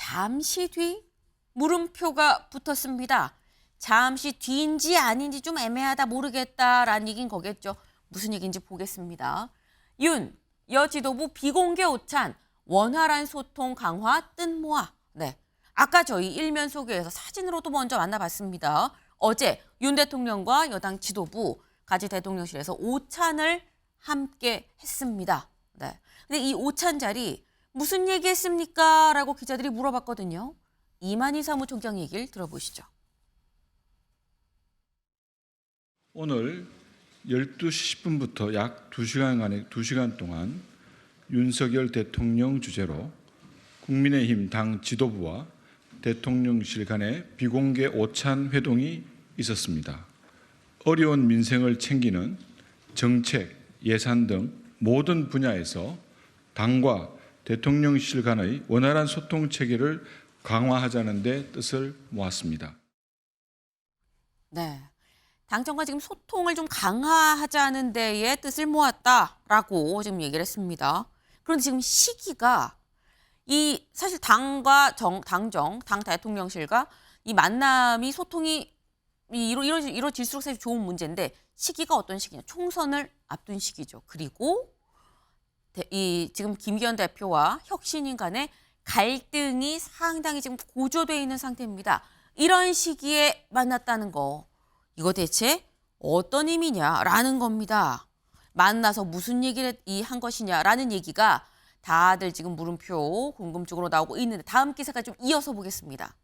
잠시 뒤 물음표가 붙었습니다. 잠시 뒤인지 아닌지 좀 애매하다 모르겠다라는 얘기인 거겠죠. 무슨 얘기인지 보겠습니다. 윤, 여 지도부 비공개 오찬, 원활한 소통 강화 뜻모아. 네, 아까 저희 일면 소개에서 사진으로도 먼저 만나봤습니다. 어제 윤 대통령과 여당 지도부, 가지 대통령실에서 오찬을 함께 했습니다. 네, 근데 이 오찬 자리 무슨 얘기했습니까? 라고 기자들이 물어봤거든요. 이만희 사무총장 얘기를 들어보시죠. 오늘 12시 10분부터 약 2시간 동안 윤석열 대통령 주재로 국민의힘 당 지도부와 대통령실 간의 비공개 오찬 회동이 있었습니다. 어려운 민생을 챙기는 정책, 예산 등 모든 분야에서 당과 대통령실 간의 원활한 소통 체계를 강화하자는 데 뜻을 모았습니다. 네, 당정과 지금 소통을 좀 강화하자는 데에 뜻을 모았다라고 지금 얘기를 했습니다. 그런데 지금 시기가 사실 당과 당 대통령실과 이 만남이 소통이 이루어질수록 사실 좋은 문제인데 시기가 어떤 시기냐? 총선을 앞둔 시기죠. 그리고 지금 김기현 대표와 혁신인 간의 갈등이 상당히 지금 고조돼 있는 상태입니다. 이런 시기에 만났다는 거, 이거 대체 어떤 의미냐라는 겁니다. 만나서 무슨 얘기를 한 것이냐라는 얘기가 다들 지금 물음표 궁금증으로 나오고 있는데 다음 기사가 좀 이어서 보겠습니다.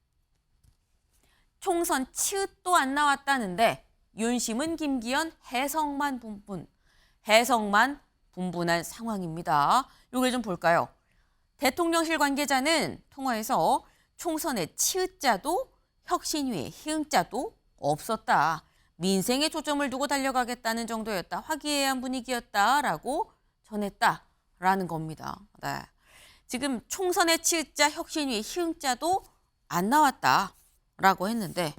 총선 치읓도 안 나왔다는데 윤심은 김기현 해석만 분분한 상황입니다. 요걸 좀 볼까요? 대통령실 관계자는 통화에서 총선의 치읓자도 혁신위의 희응자도 없었다. 민생에 초점을 두고 달려가겠다는 정도였다. 화기애애한 분위기였다라고 전했다라는 겁니다. 네. 지금 총선의 치읓자, 혁신위의 희응자도 안 나왔다라고 했는데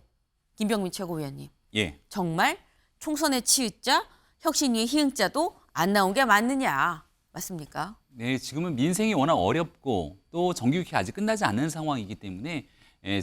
김병민 최고위원님. 예. 정말 총선의 치읓자, 혁신위의 희응자도 안 나온 게 맞느냐. 맞습니까? 네, 지금은 민생이 워낙 어렵고 또 정규국회 아직 끝나지 않은 상황이기 때문에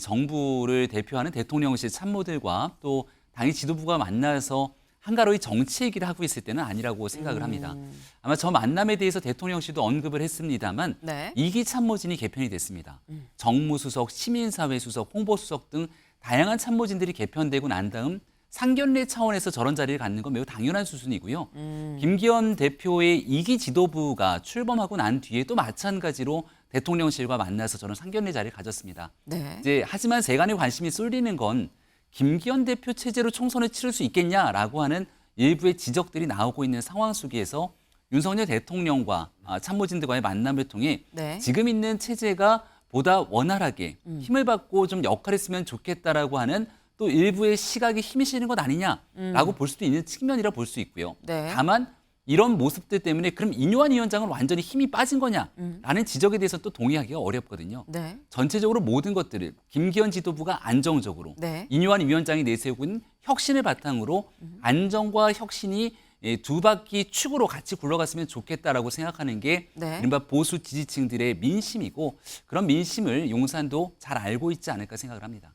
정부를 대표하는 대통령실 참모들과 또 당의 지도부가 만나서 한가로이 정치 얘기를 하고 있을 때는 아니라고 생각을 합니다. 아마 저 만남에 대해서 대통령실도 언급을 했습니다만 네. 2기 참모진이 개편이 됐습니다. 정무수석, 시민사회수석, 홍보수석 등 다양한 참모진들이 개편되고 난 다음 상견례 차원에서 저런 자리를 갖는 건 매우 당연한 수순이고요. 김기현 대표의 2기 지도부가 출범하고 난 뒤에 또 마찬가지로 대통령실과 만나서 저런 상견례 자리를 가졌습니다. 네. 하지만 세간의 관심이 쏠리는 건 김기현 대표 체제로 총선을 치를 수 있겠냐라고 하는 일부의 지적들이 나오고 있는 상황 속에서 윤석열 대통령과 참모진들과의 만남을 통해 네. 지금 있는 체제가 보다 원활하게 힘을 받고 좀 역할을 했으면 좋겠다라고 하는 또 일부의 시각이 힘이 실리는 것 아니냐라고 볼 수도 있는 측면이라 볼 수 있고요. 네. 다만 이런 모습들 때문에 그럼 인요한 위원장은 완전히 힘이 빠진 거냐라는 지적에 대해서 또 동의하기가 어렵거든요. 네. 전체적으로 모든 것들을 김기현 지도부가 안정적으로 네. 인요한 위원장이 내세우고 있는 혁신을 바탕으로 안정과 혁신이 두 바퀴 축으로 같이 굴러갔으면 좋겠다라고 생각하는 게 네. 이른바 보수 지지층들의 민심이고 그런 민심을 용산도 잘 알고 있지 않을까 생각을 합니다.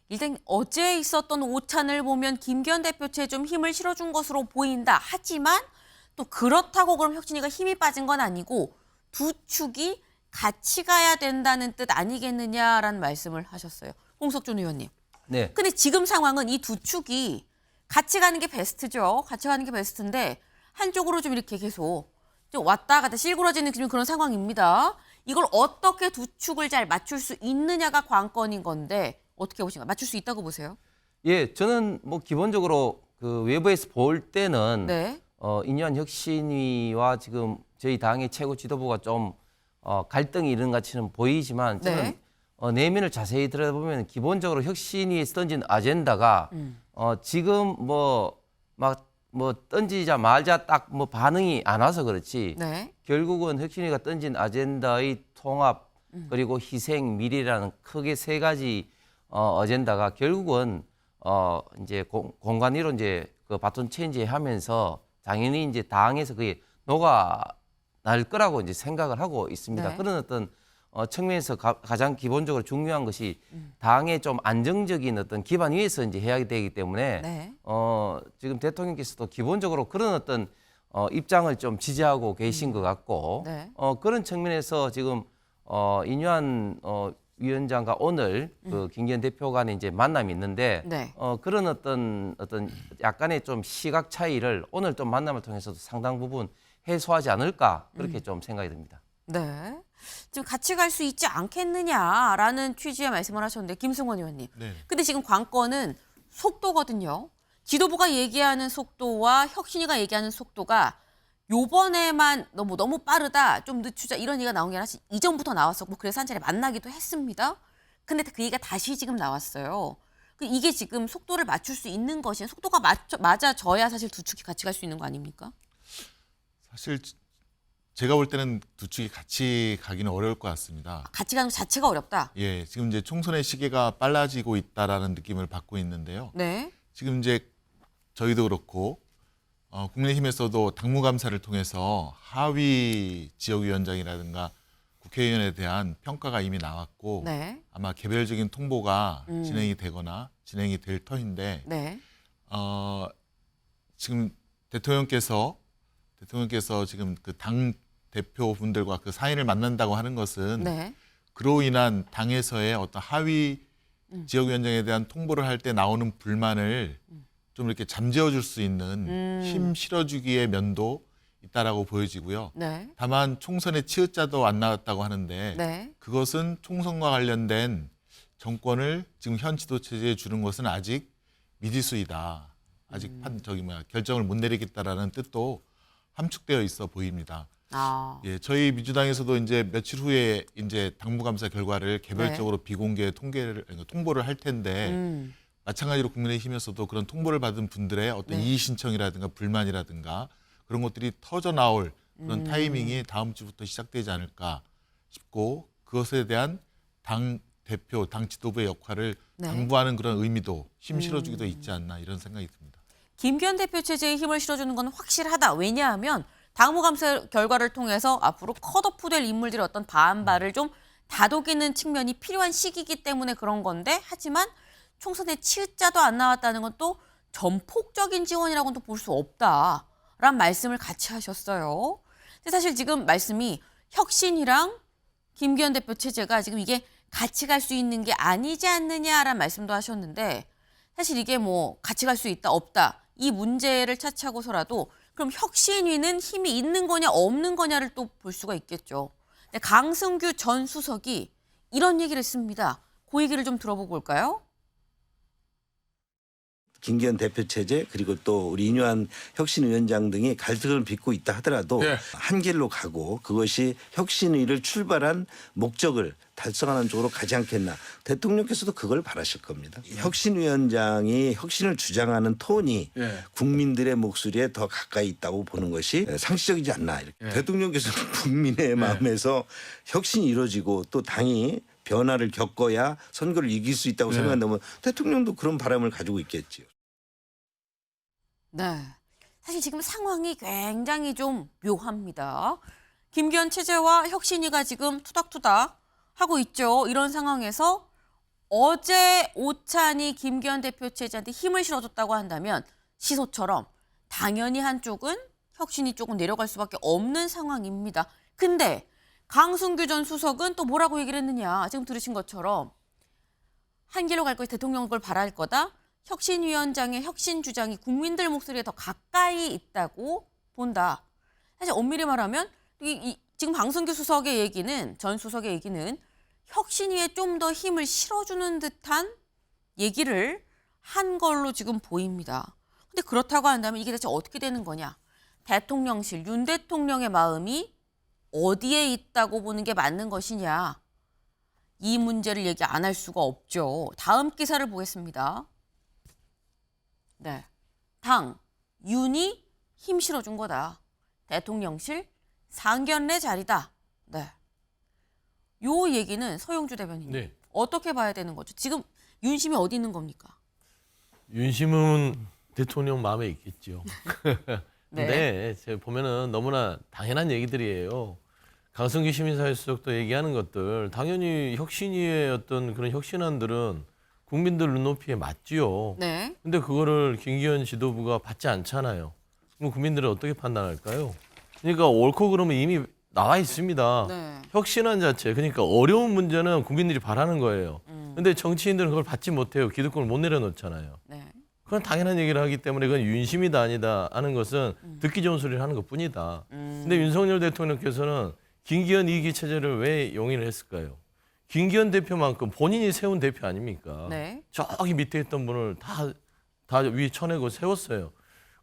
일단 어제 있었던 오찬을 보면 김기현 대표 체에 좀 힘을 실어준 것으로 보인다. 하지만 또 그렇다고 그럼 혁신이가 힘이 빠진 건 아니고 두 축이 같이 가야 된다는 뜻 아니겠느냐라는 말씀을 하셨어요. 홍석준 의원님. 네. 근데 지금 상황은 이 두 축이 같이 가는 게 베스트죠. 같이 가는 게 베스트인데 한쪽으로 좀 이렇게 계속 좀 왔다 갔다 실구러지는 그런 상황입니다. 이걸 어떻게 두 축을 잘 맞출 수 있느냐가 관건인 건데 어떻게 보시나요? 맞출 수 있다고 보세요? 예, 저는 뭐 기본적으로 그 외부에서 볼 때는 네. 인요한 혁신위와 지금 저희 당의 최고 지도부가 좀 갈등이 이런 것 같이는 보이지만 저는 네. 내면을 자세히 들여다보면 기본적으로 혁신위에서 던진 아젠다가 지금 뭐 던지자 말자 딱 뭐 반응이 안 와서 그렇지 네. 결국은 혁신위가 던진 아젠다의 통합 그리고 희생 미래라는 크게 세 가지 어젠다가 결국은 이제 공간위로 이제 그 바톤 체인지 하면서 당연히 이제 당에서 그게 녹아 날 거라고 이제 생각을 하고 있습니다. 네. 그런 어떤 측면에서 가장 기본적으로 중요한 것이 당의 좀 안정적인 어떤 기반 위에서 이제 해야 되기 때문에 네. 지금 대통령께서도 기본적으로 그런 어떤 입장을 좀 지지하고 계신 것 같고 네. 그런 측면에서 지금 인유한 위원장과 오늘 그 김기현 대표 간에 이제 만남이 있는데 네. 그런 어떤 약간의 좀 시각 차이를 오늘 좀 만남을 통해서도 상당 부분 해소하지 않을까 그렇게 좀 생각이 듭니다. 네. 지금 같이 갈 수 있지 않겠느냐라는 취지의 말씀을 하셨는데 김승원 의원님. 네. 근데 지금 관건은 속도거든요. 지도부가 얘기하는 속도와 혁신이가 얘기하는 속도가 요번에만 너무 빠르다, 좀 늦추자 이런 얘기가 나온 게 아니라 이전부터 나왔었고 그래서 한 차례 만나기도 했습니다. 근데 그 얘기가 다시 지금 나왔어요. 이게 지금 속도를 맞출 수 있는 것이 속도가 맞아져야 사실 두 축이 같이 갈 수 있는 거 아닙니까? 사실 제가 볼 때는 두 축이 같이 가기는 어려울 것 같습니다. 같이 가는 것 자체가 어렵다. 예, 지금 이제 총선의 시계가 빨라지고 있다라는 느낌을 받고 있는데요. 네. 지금 이제 저희도 그렇고 국민의힘에서도 당무감사를 통해서 하위 지역위원장이라든가 국회의원에 대한 평가가 이미 나왔고 네. 아마 개별적인 통보가 진행이 되거나 진행이 될 터인데 네. 지금 대통령께서 지금 그 당 대표분들과 그 사인을 만난다고 하는 것은 네. 그로 인한 당에서의 어떤 하위 지역위원장에 대한 통보를 할 때 나오는 불만을 좀 이렇게 잠재워 줄 수 있는 힘 실어주기의 면도 있다라고 보여지고요. 네. 다만 총선에 치읓자도 안 나왔다고 하는데 네. 그것은 총선과 관련된 정권을 지금 현 지도 체제에 주는 것은 아직 미지수이다. 아직 결정을 못 내리겠다라는 뜻도 함축되어 있어 보입니다. 아. 예, 저희 민주당에서도 이제 며칠 후에 이제 당무감사 결과를 개별적으로 비공개 통보를 할 텐데 마찬가지로 국민의힘에서도 그런 통보를 받은 분들의 어떤 네. 이의 신청이라든가 불만이라든가 그런 것들이 터져 나올 그런 타이밍이 다음 주부터 시작되지 않을까 싶고 그것에 대한 당 대표, 당 지도부의 역할을 네. 당부하는 그런 의미도 힘 실어주기도 있지 않나 이런 생각이 듭니다. 김기현 대표 체제에 힘을 실어주는 건 확실하다. 왜냐하면 당무감사 결과를 통해서 앞으로 컷오프될 인물들의 어떤 반발을 좀 다독이는 측면이 필요한 시기이기 때문에 그런 건데 하지만 총선에 치읓자도 안 나왔다는 건 또 전폭적인 지원이라고는 또 볼 수 없다라는 말씀을 같이 하셨어요. 근데 사실 지금 말씀이 혁신이랑 김기현 대표 체제가 지금 이게 같이 갈 수 있는 게 아니지 않느냐라는 말씀도 하셨는데 사실 이게 뭐 같이 갈 수 있다 없다 이 문제를 차치하고서라도 그럼 혁신위는 힘이 있는 거냐 없는 거냐를 또 볼 수가 있겠죠. 근데 강승규 전 수석이 이런 얘기를 했습니다. 그 얘기를 좀 들어보고 올까요? 김기현 대표 체제 그리고 또 우리 인유한 혁신위원장 등이 갈등을 빚고 있다 하더라도 한 길로 가고 그것이 혁신위를 출발한 목적을 달성하는 쪽으로 가지 않겠나. 대통령께서도 그걸 바라실 겁니다. 혁신위원장이 혁신을 주장하는 톤이 국민들의 목소리에 더 가까이 있다고 보는 것이 상식적이지 않나. 이렇게. 대통령께서는 국민의 마음에서 혁신이 이루어지고 또 당이 변화를 겪어야 선거를 이길 수 있다고 생각한다면 대통령도 그런 바람을 가지고 있겠지요. 네. 사실 지금 상황이 굉장히 좀 묘합니다. 김기현 체제와 혁신위가 지금 투닥투닥 하고 있죠. 이런 상황에서 어제 오찬이 김기현 대표 체제한테 힘을 실어줬다고 한다면 시소처럼 당연히 한쪽은 혁신위 쪽은 내려갈 수밖에 없는 상황입니다. 근데 강승규 전 수석은 또 뭐라고 얘기를 했느냐. 지금 들으신 것처럼 한 길로 갈 것이 대통령 걸 바랄 거다. 혁신위원장의 혁신 주장이 국민들 목소리에 더 가까이 있다고 본다. 사실 엄밀히 말하면 지금 강승규 수석의 얘기는 전 수석의 얘기는 혁신위에 좀 더 힘을 실어주는 듯한 얘기를 한 걸로 지금 보입니다. 근데 그렇다고 한다면 이게 대체 어떻게 되는 거냐. 대통령실, 윤 대통령의 마음이 어디에 있다고 보는 게 맞는 것이냐. 이 문제를 얘기 안 할 수가 없죠. 다음 기사를 보겠습니다. 네, 당, 윤이 힘 실어준 거다. 대통령실 상견례 자리다. 네, 요 얘기는 서영주 대변인님 네. 어떻게 봐야 되는 거죠? 지금 윤심이 어디 있는 겁니까? 윤심은 대통령 마음에 있겠죠. 네. 근데 제가 보면은 너무나 당연한 얘기들이에요. 강성규 시민사회수석도 얘기하는 것들 당연히 혁신위의 어떤 그런 혁신안들은 국민들 눈높이에 맞지요. 네. 근데 그거를 김기현 지도부가 받지 않잖아요. 그럼 국민들은 어떻게 판단할까요? 그러니까 옳고 그름은 이미 나와 있습니다. 네. 혁신안 자체, 그러니까 어려운 문제는 국민들이 바라는 거예요. 근데 정치인들은 그걸 받지 못해요. 기득권을 못 내려놓잖아요. 네. 그건 당연한 얘기를 하기 때문에 그건 윤심이다 아니다 하는 것은 듣기 좋은 소리를 하는 것뿐이다. 근데 윤석열 대통령께서는 김기현 2기 체제를 왜 용인을 했을까요? 김기현 대표만큼 본인이 세운 대표 아닙니까? 네. 저기 밑에 있던 분을 다 위에 쳐내고 세웠어요.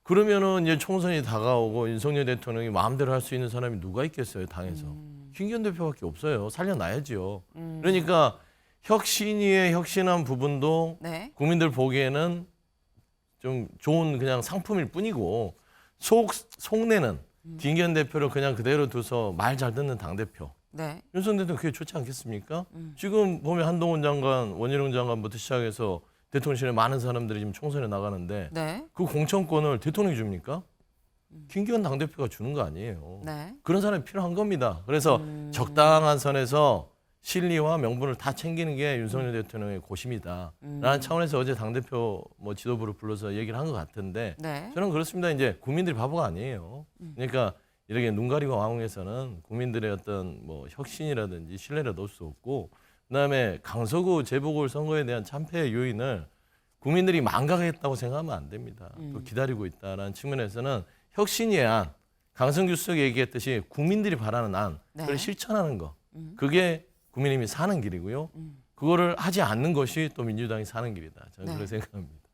그러면은 이제 총선이 다가오고 윤석열 대통령이 마음대로 할 수 있는 사람이 누가 있겠어요, 당에서. 김기현 대표밖에 없어요. 살려놔야죠. 그러니까 혁신위의 혁신한 부분도 네. 국민들 보기에는 좀 좋은 그냥 상품일 뿐이고 속내는 김기현 대표를 그냥 그대로 둬서 말 잘 듣는 당대표. 네. 윤석열 대통령 그게 좋지 않겠습니까? 지금 보면 한동훈 장관, 원희룡 장관부터 시작해서 대통령실에 많은 사람들이 지금 총선에 나가는데 네. 그 공천권을 대통령이 줍니까? 김기현 당대표가 주는 거 아니에요. 네. 그런 사람이 필요한 겁니다. 그래서 적당한 선에서 실리와 명분을 다 챙기는 게 윤석열 대통령의 고심이다. 라는 차원에서 어제 당대표 뭐 지도부를 불러서 얘기를 한 것 같은데 네. 저는 그렇습니다. 이제 국민들이 바보가 아니에요. 그러니까 이렇게 눈 가리고 왕홍해서는 국민들의 어떤 뭐 혁신이라든지 신뢰를 얻을 수 없고 그다음에 강서구 재보궐선거에 대한 참패의 요인을 국민들이 망각했다고 생각하면 안 됩니다. 또 기다리고 있다라는 측면에서는 혁신의 안, 강성규 수석이 얘기했듯이 국민들이 바라는 안, 네. 그걸 실천하는 거. 그게 국민의힘이 사는 길이고요. 그거를 하지 않는 것이 또 민주당이 사는 길이다. 저는 네. 그렇게 생각합니다.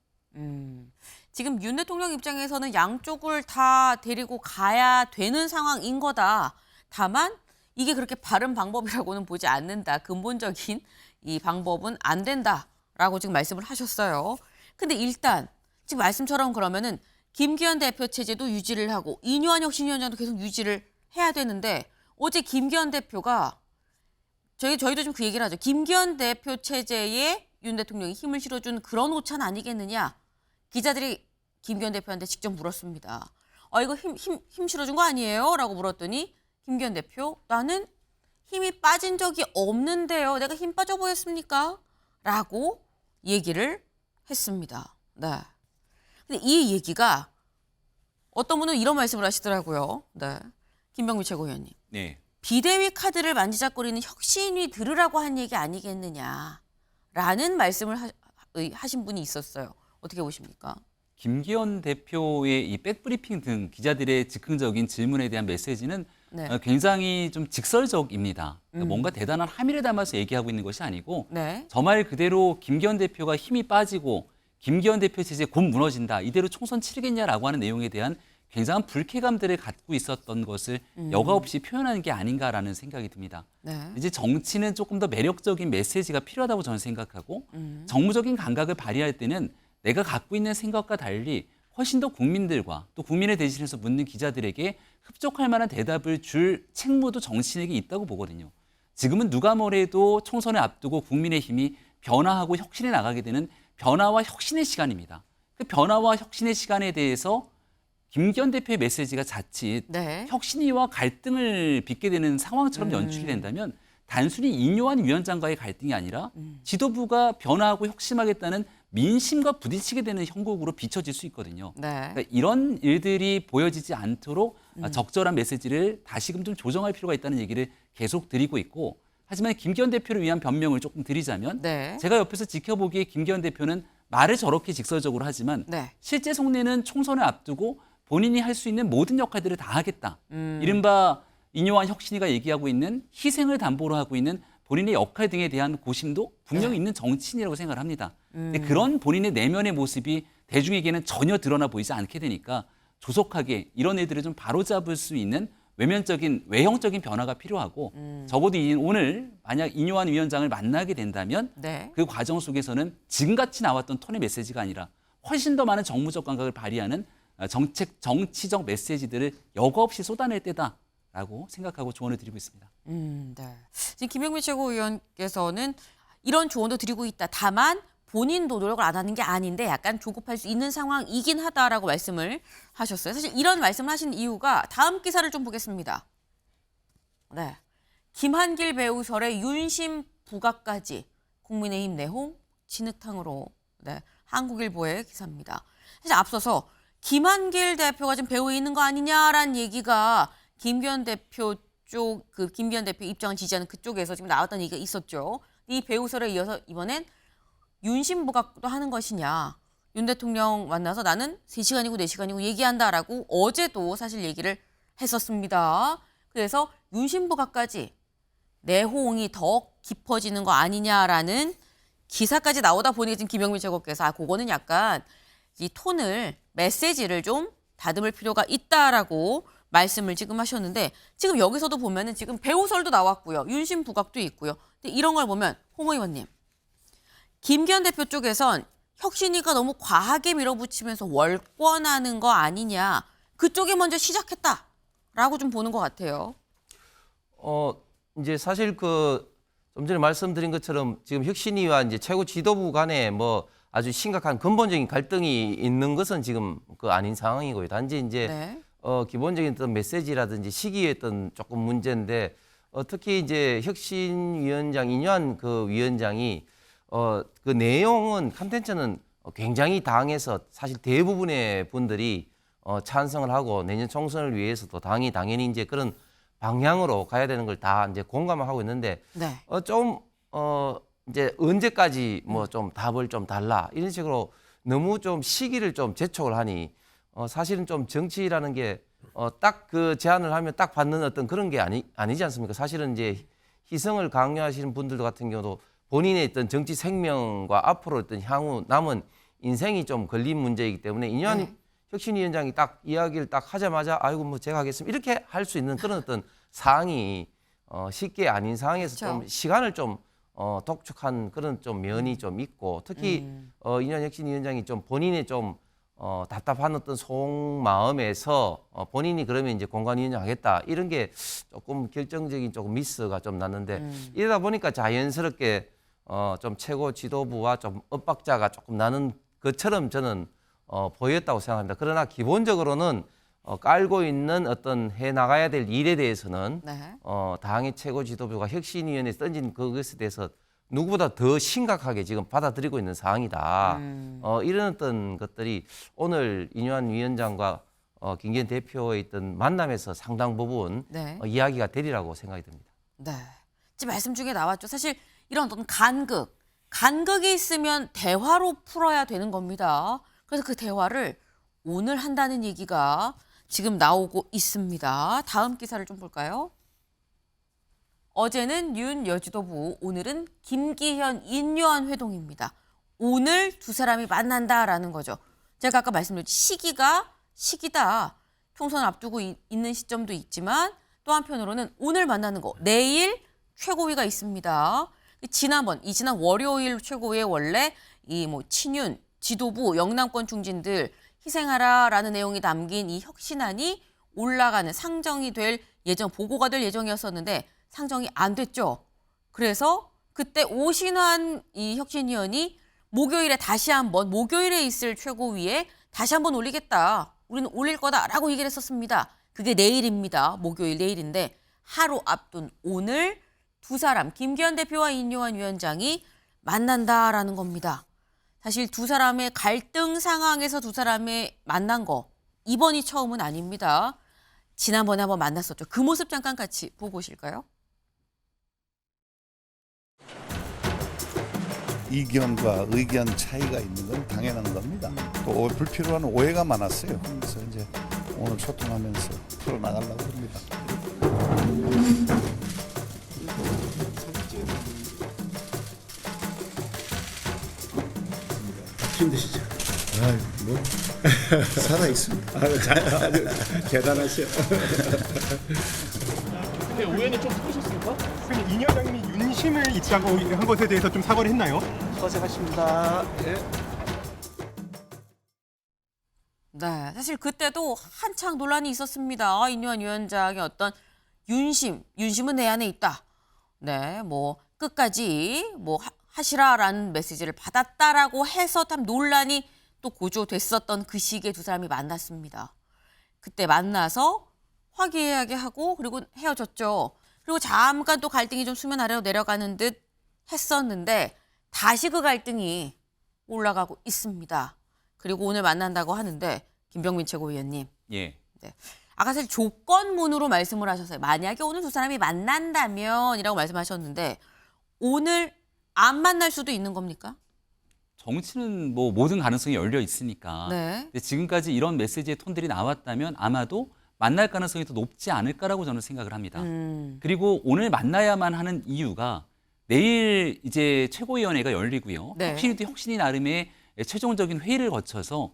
지금 윤 대통령 입장에서는 양쪽을 다 데리고 가야 되는 상황인 거다. 다만 이게 그렇게 바른 방법이라고는 보지 않는다. 근본적인 이 방법은 안 된다라고 지금 말씀을 하셨어요. 근데 일단 지금 말씀처럼 그러면은 김기현 대표 체제도 유지를 하고 이뇨한 혁신위원장도 계속 유지를 해야 되는데 어제 김기현 대표가 저희도 좀 그 얘기를 하죠. 김기현 대표 체제에 윤 대통령이 힘을 실어준 그런 오찬 아니겠느냐. 기자들이 김기현 대표한테 직접 물었습니다. 이거 힘 실어준 거 아니에요? 라고 물었더니 김기현 대표, 나는 힘이 빠진 적이 없는데요. 내가 힘 빠져 보였습니까? 라고 얘기를 했습니다. 네. 근데 이 얘기가 어떤 분은 이런 말씀을 하시더라고요. 네. 김병미 최고위원님. 네. 비대위 카드를 만지작거리는 혁신위 들으라고 한 얘기 아니겠느냐라는 말씀을 하신 분이 있었어요. 어떻게 보십니까? 김기현 대표의 이 백브리핑 등 기자들의 즉흥적인 질문에 대한 메시지는 네. 굉장히 좀 직설적입니다. 그러니까 뭔가 대단한 함의를 담아서 얘기하고 있는 것이 아니고 네. 저 말 그대로 김기현 대표가 힘이 빠지고 김기현 대표 체제 곧 무너진다. 이대로 총선 치르겠냐라고 하는 내용에 대한 굉장한 불쾌감들을 갖고 있었던 것을 여과 없이 표현하는 게 아닌가라는 생각이 듭니다. 네. 이제 정치는 조금 더 매력적인 메시지가 필요하다고 저는 생각하고 정무적인 감각을 발휘할 때는 내가 갖고 있는 생각과 달리 훨씬 더 국민들과 또 국민을 대신해서 묻는 기자들에게 흡족할 만한 대답을 줄 책무도 정치인에게 있다고 보거든요. 지금은 누가 뭐래도 총선을 앞두고 국민의힘이 변화하고 혁신해 나가게 되는 변화와 혁신의 시간입니다. 그 변화와 혁신의 시간에 대해서 김기현 대표의 메시지가 자칫 네. 혁신위와 갈등을 빚게 되는 상황처럼 연출이 된다면 단순히 이뇨한 위원장과의 갈등이 아니라 지도부가 변화하고 혁신하겠다는 민심과 부딪히게 되는 형국으로 비춰질 수 있거든요. 네. 그러니까 이런 일들이 보여지지 않도록 적절한 메시지를 다시금 좀 조정할 필요가 있다는 얘기를 계속 드리고 있고 하지만 김기현 대표를 위한 변명을 조금 드리자면 네. 제가 옆에서 지켜보기에 김기현 대표는 말을 저렇게 직설적으로 하지만 네. 실제 속내는 총선을 앞두고 본인이 할 수 있는 모든 역할들을 다 하겠다. 이른바 이뇨한 혁신이가 얘기하고 있는 희생을 담보로 하고 있는 본인의 역할 등에 대한 고심도 분명히 네. 있는 정치인이라고 생각을 합니다. 근데 그런 본인의 내면의 모습이 대중에게는 전혀 드러나 보이지 않게 되니까 조속하게 이런 애들을 좀 바로잡을 수 있는 외형적인 변화가 필요하고 적어도 오늘 만약 이뇨한 위원장을 만나게 된다면 네. 그 과정 속에서는 지금같이 나왔던 톤의 메시지가 아니라 훨씬 더 많은 정무적 감각을 발휘하는 정치적 메시지들을 여과 없이 쏟아낼 때다라고 생각하고 조언을 드리고 있습니다. 네. 지금 김병민 최고위원께서는 이런 조언도 드리고 있다. 다만 본인도 노력을 안 하는 게 아닌데 약간 조급할 수 있는 상황이긴 하다라고 말씀을 하셨어요. 사실 이런 말씀을 하신 이유가 다음 기사를 좀 보겠습니다. 네. 김한길 배우설의 윤심 부각까지 국민의힘 내홍 진흙탕으로 네, 한국일보의 기사입니다. 사실 앞서서 김한길 대표가 지금 배후에 있는 거 아니냐라는 얘기가 김기현 대표 입장을 지지하는 그쪽에서 지금 나왔던 얘기가 있었죠. 이 배우설에 이어서 이번엔 윤심 부각도 하는 것이냐. 윤 대통령 만나서 나는 3시간이고 4시간이고 얘기한다라고 어제도 사실 얘기를 했었습니다. 그래서 윤심 부각까지 내홍이 더 깊어지는 거 아니냐라는 기사까지 나오다 보니 지금 김영민 최고께서 그거는 약간 이 톤을 메시지를 좀 다듬을 필요가 있다라고 말씀을 지금 하셨는데 지금 여기서도 보면은 지금 배우설도 나왔고요. 윤심 부각도 있고요. 근데 이런 걸 보면 홍 의원님, 김기현 대표 쪽에선 혁신위가 너무 과하게 밀어붙이면서 월권하는 거 아니냐. 그쪽이 먼저 시작했다라고 좀 보는 것 같아요. 이제 사실 좀 전에 말씀드린 것처럼 지금 혁신위와 이제 최고 지도부 간에 뭐 아주 심각한 근본적인 갈등이 있는 것은 지금 아닌 상황이고요. 단지 이제 네. 기본적인 어떤 메시지라든지 시기의 어떤 조금 문제인데 특히 이제 혁신위원장 인유한 위원장이 그 내용은 컨텐츠는 굉장히 당에서 사실 대부분의 분들이 찬성을 하고 내년 총선을 위해서도 당이 당연히 이제 그런 방향으로 가야 되는 걸 다 이제 공감을 하고 있는데 네. 이제 언제까지 뭐 좀 답을 좀 달라 이런 식으로 너무 좀 시기를 좀 재촉을 하니 사실은 좀 정치라는 게 딱 그 제안을 하면 딱 받는 어떤 그런 게 아니지 않습니까? 사실은 이제 희생을 강요하시는 분들 같은 경우도 본인의 어떤 정치 생명과 앞으로 어떤 향후 남은 인생이 좀 걸린 문제이기 때문에 인유한 혁신위원장이 딱 이야기를 딱 하자마자 아이고 뭐 제가 하겠습니다 이렇게 할 수 있는 그런 어떤 사항이 쉽게 아닌 상황에서 그렇죠. 좀 시간을 좀 독촉한 그런 좀 면이 좀 있고 특히 인유한 혁신위원장이 좀 본인의 좀 답답한 어떤 속마음에서 본인이 그러면 이제 공관위원장 하겠다 이런 게 조금 결정적인 조금 미스가 좀 났는데 이러다 보니까 자연스럽게 좀 최고 지도부와 좀 엇박자가 조금 나는 것처럼 저는 보였다고 생각합니다. 그러나 기본적으로는 깔고 있는 어떤 해 나가야 될 일에 대해서는 네. 당의 최고 지도부가 혁신위원회에 던진 그것에 대해서 누구보다 더 심각하게 지금 받아들이고 있는 상황이다. 이런 어떤 것들이 오늘 인유한 위원장과 김기현 대표의 있던 만남에서 상당 부분 네. 이야기가 되리라고 생각이 듭니다. 네. 지금 말씀 중에 나왔죠. 사실 이런 어떤 간극이 있으면 대화로 풀어야 되는 겁니다. 그래서 그 대화를 오늘 한다는 얘기가 지금 나오고 있습니다. 다음 기사를 좀 볼까요? 어제는 윤 여지도부, 오늘은 김기현, 인유한 회동입니다. 오늘 두 사람이 만난다라는 거죠. 제가 아까 말씀드렸죠. 시기다. 총선 앞두고 있는 시점도 있지만 또 한편으로는 오늘 만나는 거, 내일 최고위가 있습니다. 지난 월요일 최고위에 원래 친윤, 지도부, 영남권 중진들 희생하라라는 내용이 담긴 이 혁신안이 올라가는 상정이 될 보고가 될 예정이었었는데 상정이 안 됐죠. 그래서 그때 오신환 이 혁신위원이 목요일에 있을 최고위에 다시 한번 올리겠다. 우리는 올릴 거다라고 얘기를 했었습니다. 그게 내일입니다. 목요일 내일인데 하루 앞둔 오늘 두 사람 김기현 대표와 인유한 위원장이 만난다라는 겁니다. 사실 두 사람의 갈등 상황에서 두 사람의 만난 거 이번이 처음은 아닙니다. 지난번에 한번 만났었죠. 그 모습 잠깐 같이 보고 오실까요? 이견과 의견 차이가 있는 건 당연한 겁니다. 또 불필요한 오해가 많았어요. 그래서 이제 오늘 소통하면서 풀어나가려고 합니다. 힘드시죠? 뭐 살아 있습니다. 아주 대단하시요. 근데 오해는 좀 풀으셨습니까? 선생님, 인 여장님이 윤심을 있다고 한 것에 대해서 좀 사과를 했나요? 고생하십니다. 예. 네, 사실 그때도 한창 논란이 있었습니다. 인유한 위원장의 어떤 윤심은 내 안에 있다. 네, 끝까지 하시라라는 메시지를 받았다라고 해서 참 논란이 또 고조됐었던 그 시기에 두 사람이 만났습니다. 그때 만나서 화기애애하게 하고 그리고 헤어졌죠. 그리고 잠깐 또 갈등이 좀 수면 아래로 내려가는 듯 했었는데 다시 그 갈등이 올라가고 있습니다. 그리고 오늘 만난다고 하는데 김병민 최고위원님. 예. 네. 아까 사실 조건문으로 말씀을 하셨어요. 만약에 오늘 두 사람이 만난다면이라고 말씀하셨는데 오늘 안 만날 수도 있는 겁니까? 정치는 뭐 모든 가능성이 열려 있으니까. 네. 근데 지금까지 이런 메시지의 톤들이 나왔다면 아마도 만날 가능성이 더 높지 않을까라고 저는 생각을 합니다. 그리고 오늘 만나야만 하는 이유가 내일 이제 최고위원회가 열리고요. 네. 혁신이 나름의 최종적인 회의를 거쳐서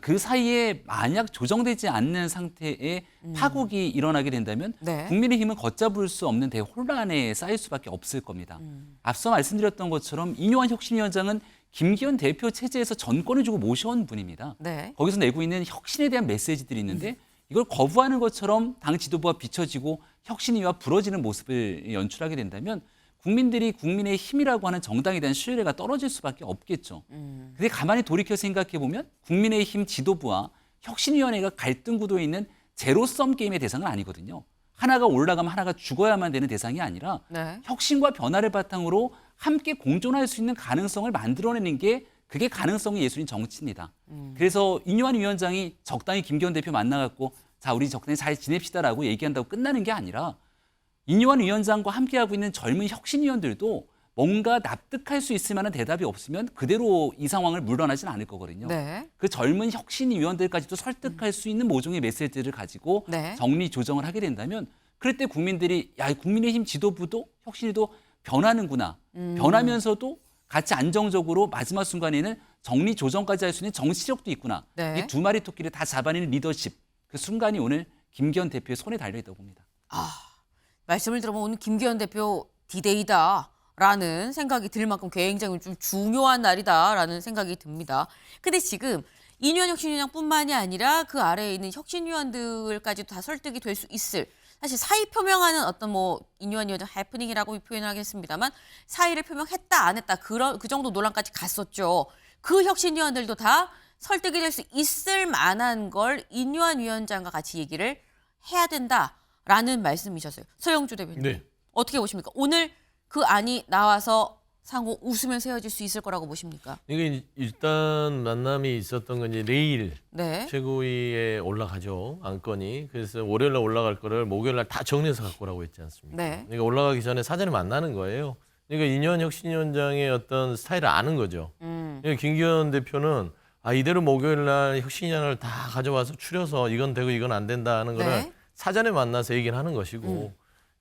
그 사이에 만약 조정되지 않는 상태의 파국이 일어나게 된다면 네. 국민의힘은 걷잡을 수 없는 대혼란에 쌓일 수밖에 없을 겁니다. 앞서 말씀드렸던 것처럼 이뇨한 혁신위원장은 김기현 대표 체제에서 전권을 주고 모셔온 분입니다. 네. 거기서 내고 있는 혁신에 대한 메시지들이 있는데 이걸 거부하는 것처럼 당 지도부가 비춰지고 혁신위와 부러지는 모습을 연출하게 된다면 국민들이 국민의 힘이라고 하는 정당에 대한 신뢰가 떨어질 수밖에 없겠죠. 근데 가만히 돌이켜 생각해 보면 국민의힘 지도부와 혁신위원회가 갈등 구도에 있는 제로섬 게임의 대상은 아니거든요. 하나가 올라가면 하나가 죽어야만 되는 대상이 아니라 네. 혁신과 변화를 바탕으로 함께 공존할 수 있는 가능성을 만들어내는 게 그게 가능성의 예술인 정치입니다. 그래서 이뇨한 위원장이 적당히 김기현 대표 만나갖고 자 우리 적당히 잘 지냅시다라고 얘기한다고 끝나는 게 아니라 이뇨한 위원장과 함께하고 있는 젊은 혁신위원들도 뭔가 납득할 수 있을 만한 대답이 없으면 그대로 이 상황을 물러나지는 않을 거거든요. 네. 그 젊은 혁신위원들까지도 설득할 수 있는 모종의 메시지를 가지고 네. 정리 조정을 하게 된다면 그럴 때 국민들이 야 국민의힘 지도부도 혁신위도 변하는구나. 변하면서도 같이 안정적으로 마지막 순간에는 정리 조정까지 할 수 있는 정치력도 있구나. 네. 이 두 마리 토끼를 다 잡아내는 리더십. 그 순간이 오늘 김기현 대표의 손에 달려있다고 봅니다. 말씀을 들어보면 오늘 김기현 대표 디데이다라는 생각이 들 만큼 굉장히 좀 중요한 날이다라는 생각이 듭니다. 근데 지금 이뇨한 혁신위원장뿐만이 아니라 그 아래에 있는 혁신위원들까지도 다 설득이 될 수 있을 사실 사의 표명하는 어떤 뭐 이뇨한 위원장 해프닝이라고 표현을 하겠습니다만 사의를 표명했다 안 했다 그 정도 논란까지 갔었죠. 그 혁신위원들도 다 설득이 될 수 있을 만한 걸 이뇨한 위원장과 같이 얘기를 해야 된다라는 말씀이셨어요. 서영주 대표님. 네. 어떻게 보십니까? 오늘 그 안이 나와서 상호 웃으면서 헤어질 수 있을 거라고 보십니까? 이게 일단 만남이 있었던 건 이제 내일 네. 최고위에 올라가죠 안건이. 그래서 월요일날 올라갈 거를 목요일날 다 정리해서 갖고 오라고 했지 않습니까? 네. 그러니까 올라가기 전에 사전에 만나는 거예요. 그러니까 이뇨한 혁신위원장의 어떤 스타일을 아는 거죠. 그러니까 김기현 대표는 이대로 목요일날 혁신위원을 다 가져와서 추려서 이건 되고 이건 안 된다 하는 거를 네. 사전에 만나서 얘기를 하는 것이고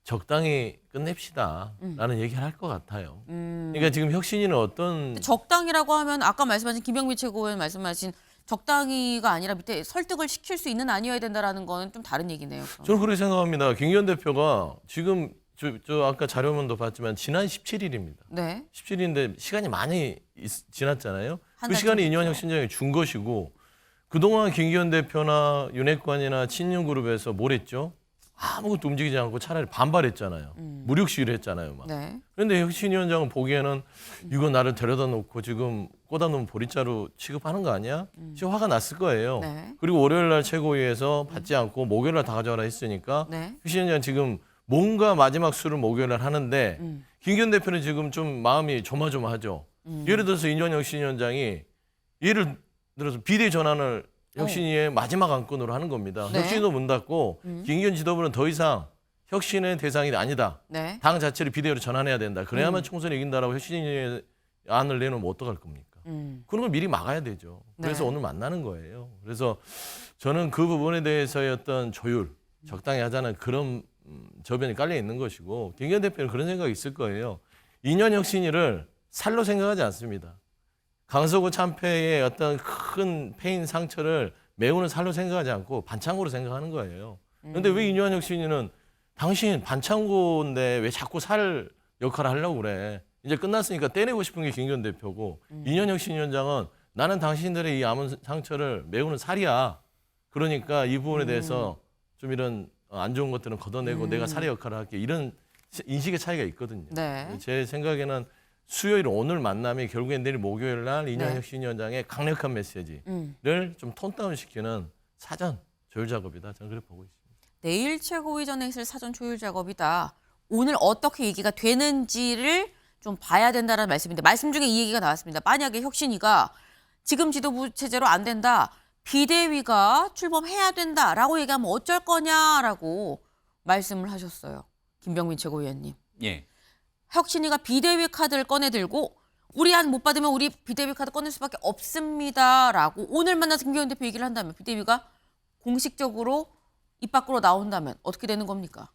적당히 끝냅시다라는 얘기를 할 것 같아요. 그러니까 지금 혁신위는 어떤 적당이라고 하면 아까 말씀하신 김병민 최고위원 말씀하신 적당히가 아니라 밑에 설득을 시킬 수 있는 아니어야 된다라는 거는 좀 다른 얘기네요. 그럼. 저는 그렇게 생각합니다. 김기현 대표가 지금 저 아까 자료문도 봤지만 지난 17일입니다. 네. 17일인데 시간이 많이 지났잖아요. 한 그 달 시간에 좀 이뇨한 됐죠. 혁신장이 준 것이고 그동안 김기현 대표나 윤핵관이나 친윤그룹에서 뭘 했죠? 아무것도 움직이지 않고 차라리 반발했잖아요. 무력 시위를 했잖아요. 막. 네. 그런데 혁신위원장은 보기에는 이거 나를 데려다 놓고 지금 꽂아 놓은 보리자루 취급하는 거 아니야? 지금 화가 났을 거예요. 네. 그리고 월요일 날 최고위에서 받지 않고 목요일 날 다 가져와라 했으니까 네. 혁신위원장 지금 뭔가 마지막 수를 목요일 날 하는데 김기현 대표는 지금 좀 마음이 조마조마하죠. 예를 들어서 이뇨한 혁신위원장이 예를 들어서 비대 전환을 혁신위의 마지막 안건으로 하는 겁니다. 네. 혁신도 문 닫고 김기현 지도부는 더 이상 혁신의 대상이 아니다. 네. 당 자체를 비대위로 전환해야 된다. 그래야만 총선에 이긴다라고 혁신위의 안을 내놓으면 어떡할 겁니까? 그런 걸 미리 막아야 되죠. 그래서 네. 오늘 만나는 거예요. 그래서 저는 그 부분에 대해서의 어떤 조율, 적당히 하자는 그런 저변이 깔려 있는 것이고 김기현 대표는 그런 생각이 있을 거예요. 이뇨한 혁신위를 살로 생각하지 않습니다. 강서구 참패의 어떤 큰 패인 상처를 메우는 살로 생각하지 않고 반창고로 생각하는 거예요. 그런데 왜 이뇨한 혁신위는 당신 반창고인데 왜 자꾸 살 역할을 하려고 그래. 이제 끝났으니까 떼내고 싶은 게 김기현 대표고 이뇨한 혁신위원장은 나는 당신들의 이 아문 상처를 메우는 살이야. 그러니까 이 부분에 대해서 좀 이런 안 좋은 것들은 걷어내고 내가 살의 역할을 할게. 이런 인식의 차이가 있거든요. 네. 제 생각에는 수요일 오늘 만남이 결국엔 내일 목요일 날 이뇨한 네. 혁신위원장의 강력한 메시지를 좀 톤다운 시키는 사전 조율 작업이다. 저는 그렇게 보고 있습니다. 내일 최고위 전에 있을 사전 조율 작업이다. 오늘 어떻게 얘기가 되는지를 좀 봐야 된다는 말씀인데 말씀 중에 이 얘기가 나왔습니다. 만약에 혁신위가 지금 지도부 체제로 안 된다. 비대위가 출범해야 된다라고 얘기하면 어쩔 거냐라고 말씀을 하셨어요. 김병민 최고위원님. 예. 혁신위가 비대위 카드를 꺼내들고 우리 안 못 받으면 우리 비대위 카드 꺼낼 수밖에 없습니다라고 오늘 만나서 김경현 대표 얘기를 한다면 비대위가 공식적으로 입 밖으로 나온다면 어떻게 되는 겁니까?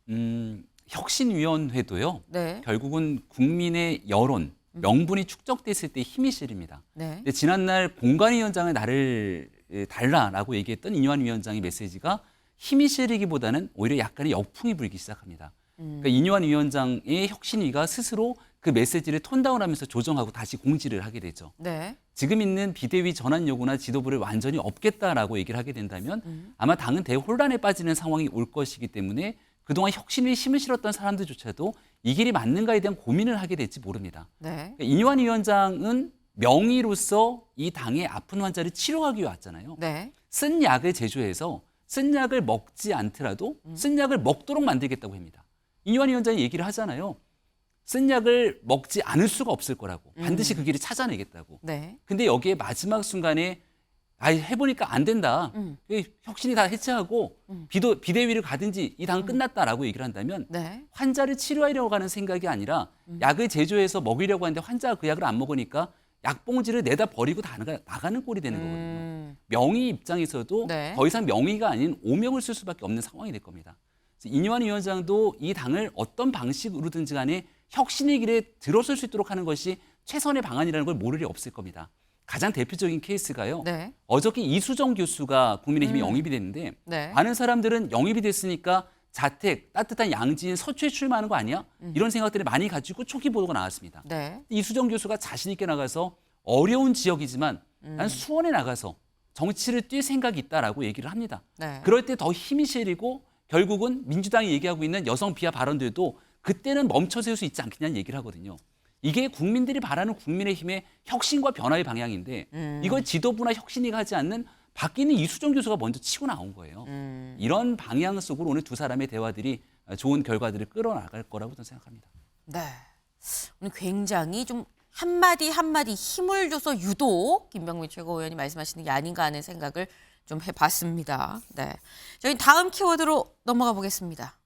혁신위원회도요. 네. 결국은 국민의 여론, 명분이 축적됐을 때 힘이 실립니다. 네. 근데 지난날 공관위원장을 나를 달라라고 얘기했던 이뇨한 위원장의 메시지가 힘이 실리기보다는 오히려 약간의 역풍이 불기 시작합니다. 그러니까 이뇨한 위원장의 혁신위가 스스로 그 메시지를 톤다운하면서 조정하고 다시 공지를 하게 되죠. 네. 지금 있는 비대위 전환 요구나 지도부를 완전히 없겠다라고 얘기를 하게 된다면 아마 당은 대혼란에 빠지는 상황이 올 것이기 때문에 그동안 혁신위에 힘을 실었던 사람들조차도 이 길이 맞는가에 대한 고민을 하게 될지 모릅니다. 네. 그러니까 이뇨한 위원장은 명의로서 이 당의 아픈 환자를 치료하기 위해 왔잖아요. 네. 쓴 약을 제조해서 쓴 약을 먹지 않더라도 쓴 약을 먹도록 만들겠다고 합니다. 이뇨한 위원장이 얘기를 하잖아요. 쓴 약을 먹지 않을 수가 없을 거라고. 반드시 그 길을 찾아내겠다고. 네. 근데 여기에 마지막 순간에 해보니까 안 된다. 혁신이 다 해체하고 비대위를 가든지 이 당은 끝났다라고 얘기를 한다면 네. 환자를 치료하려고 하는 생각이 아니라 약을 제조해서 먹이려고 하는데 환자가 그 약을 안 먹으니까 약봉지를 내다 버리고 다 나가는 꼴이 되는 거거든요. 명의 입장에서도 네. 더 이상 명의가 아닌 오명을 쓸 수밖에 없는 상황이 될 겁니다. 이뇨한 위원장도 이 당을 어떤 방식으로든지 간에 혁신의 길에 들어설 수 있도록 하는 것이 최선의 방안이라는 걸 모를 리 없을 겁니다. 가장 대표적인 케이스가요. 네. 어저께 이수정 교수가 국민의힘에 영입이 됐는데 네. 많은 사람들은 영입이 됐으니까 자택, 따뜻한 양지인 서초에 출마하는 거 아니야? 이런 생각들을 많이 가지고 초기 보도가 나왔습니다. 네. 이수정 교수가 자신 있게 나가서 어려운 지역이지만 난 수원에 나가서 정치를 뛸 생각이 있다라고 얘기를 합니다. 네. 그럴 때 더 힘이 실리고 결국은 민주당이 얘기하고 있는 여성 비하 발언들도 그때는 멈춰설 수 있지 않겠냐는 얘기를 하거든요. 이게 국민들이 바라는 국민의힘의 혁신과 변화의 방향인데 이걸 지도부나 혁신위가 하지 않는 바뀌는 이수정 교수가 먼저 치고 나온 거예요. 이런 방향 속으로 오늘 두 사람의 대화들이 좋은 결과들을 끌어나갈 거라고 저는 생각합니다. 네. 오늘 굉장히 좀 한마디 한마디 힘을 줘서 유독 김병민 최고위원이 말씀하시는 게 아닌가 하는 생각을 좀 해봤습니다. 네. 저희 다음 키워드로 넘어가 보겠습니다.